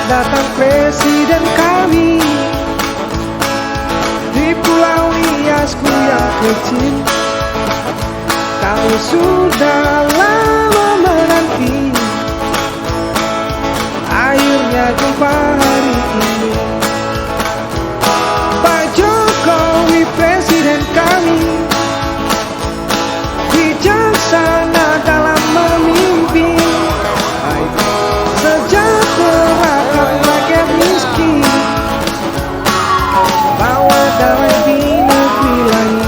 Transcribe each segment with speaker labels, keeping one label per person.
Speaker 1: datang presiden kami di pulau Niasku yang kecil. Kami sudah lama menanti, akhirnya jumpa hari ini. Pak Jokowi presiden kami, bijaksana dalam memimpin, sejahterakan rakyat miskin, bawa damai di negeri lain.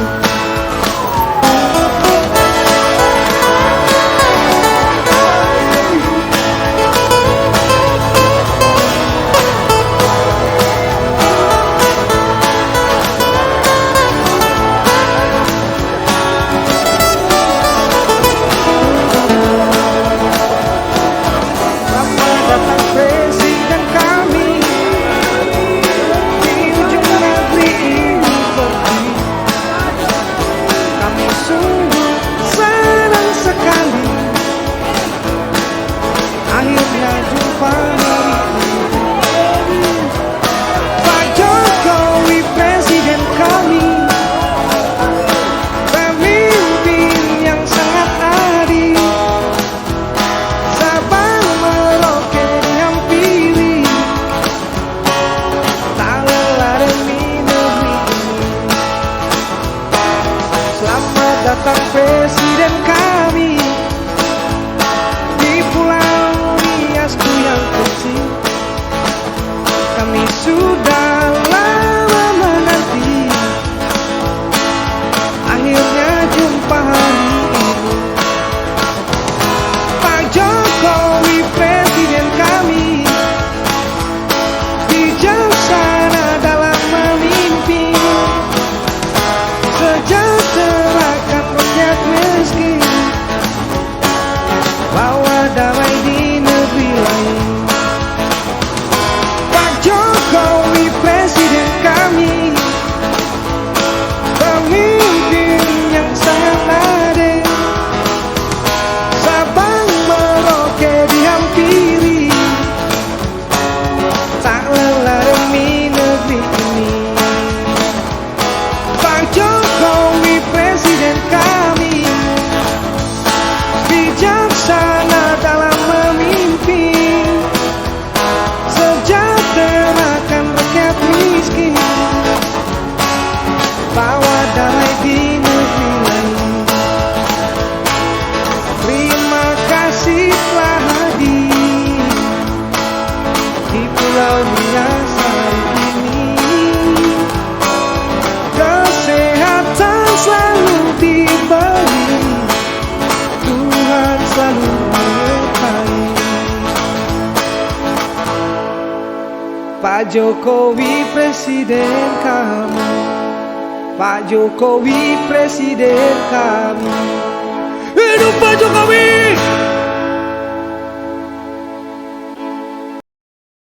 Speaker 1: Akhirnya jumpa hari ini. Pak Jokowi presiden kami, pemimpin yang sangat adil, Sabang Merauke dihampiri, tak lelah demi negeri ini. Selamat datang presiden kami di pulau Niasku yang kecil. Kami sudah lama menanti, akhirnya jumpa hari ini. Pak Jokowi presiden kami, bijaksana dalam memimpin, sejahterakan rakyat miskin, bawa damai di negeri lain. Pak Jokowi presiden kami, pemimpin yang sangat adil, Sabang Merauke dihampiri, tak lelah demi negeri ini. Pak Jokowi presiden kami, bijaksana dalam memimpin, sejahterakan rakyat miskin, bawa damai di negeri lain. Terima kasih telah hadir di pulau Nias hari ini. Kesehatan selalu diberi, Tuhan selalu menyertai. Pak Jokowi presiden kami, Pak Jokowi presiden kami. Hidup Pak Jokowi!